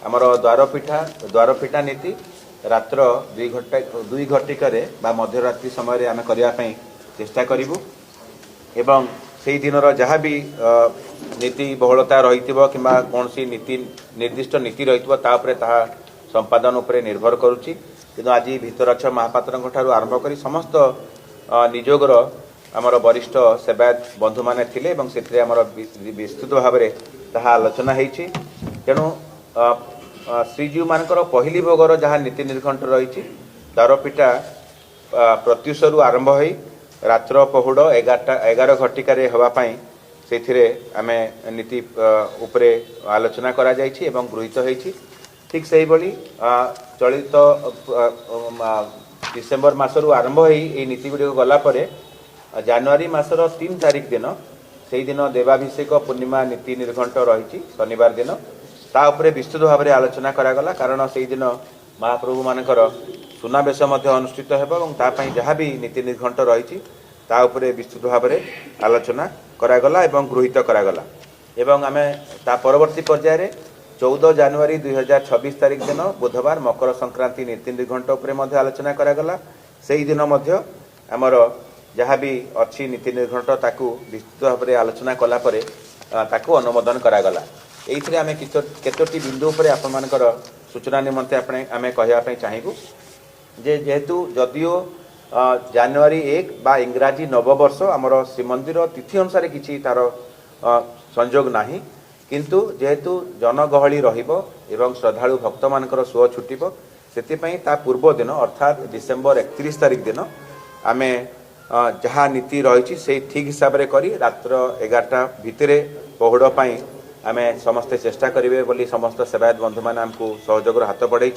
आमर द्वारपिठा नीति रात्र 2 घटिकार मध्यरात्रि समय आम करने चेष्टा करूँ एवं से दिन जहाँ भी नीति बहुलता रही कि कौन सी नीति निर्दिष्ट नीति रही संपादन उपर निर्भर करुच्ची कि आज भितरच्छ महापात्र आरंभ कर समस्त निजोगर आमर वरिष्ठ सेवायत बंधु मैंने थिले से आमर विस्तृत भाव में ताहा आलोचना होती तेणु श्रीजीव मानकर पहली भोगर जहाँ नीति निर्घंट रही द्वारपिठा प्रत्युषरु आरंभ हो रात्र पहुड़ 11 घटिकार होगापाई से आमे नीति उपरे आलोचना करा जायछि एवं गृहीत होइछि। ठीक से ही चलित डिसेम्बर मासरू आरंभ हो नीति गुड़िक गलापर जनवरी मासर 3 तारिख दिन से दिन देवाभिषेक पूर्णिमा नीति निर्घंट रही शनिवार दिन ता उपरे विस्तृत भाव में आलोचना करागला कारण से दिन महाप्रभु मानकर सुनावेश अनुष्ठित होता जहाँ भी नीति निर्घंट रही ता उपरे विस्तृत भाव में आलोचना करागला एवं गृहीत करागला एवं आमे ता परवर्ती पर्याय 14 जनवरी 2026 तारिख दिन बुधवार मकर संक्रांति नीति निर्घंट उपरे मध्य आलोचना करागला से दिन मध्य आमर जहाँ भी अच्छी नीति निर्घंट ताकू विस्तृत भाव में आलोचना कलापर ताकू अनुमोदन करागला। ये आम केतोटी बिंदु पर आपंकर सूचना निमंते आम कहवाई चाहबू जेहेतु जदियो जनवरी 1 बा इंग्राजी नववर्ष आमर श्रीमंदिर तिथि अनुसार किसी तार संजोग नाही किंतु जेहेतु जनगहली रहिबो एवं श्रद्धालु भक्त मानकर सुଅ छुटिबो सेतिपई ता पूर्व दिन अर्थात डिसेम्बर 31 तारिख दिन आमे जहाँ नीति रही से ठीक हिसाब से करी रात्र 11टा भितरे पहुड़ पाई आमे समस्ते चेष्टा करेंगे बोली समस्त सेवायत बंधु मैंने आमको सहयोग हाथ बढ़ाई।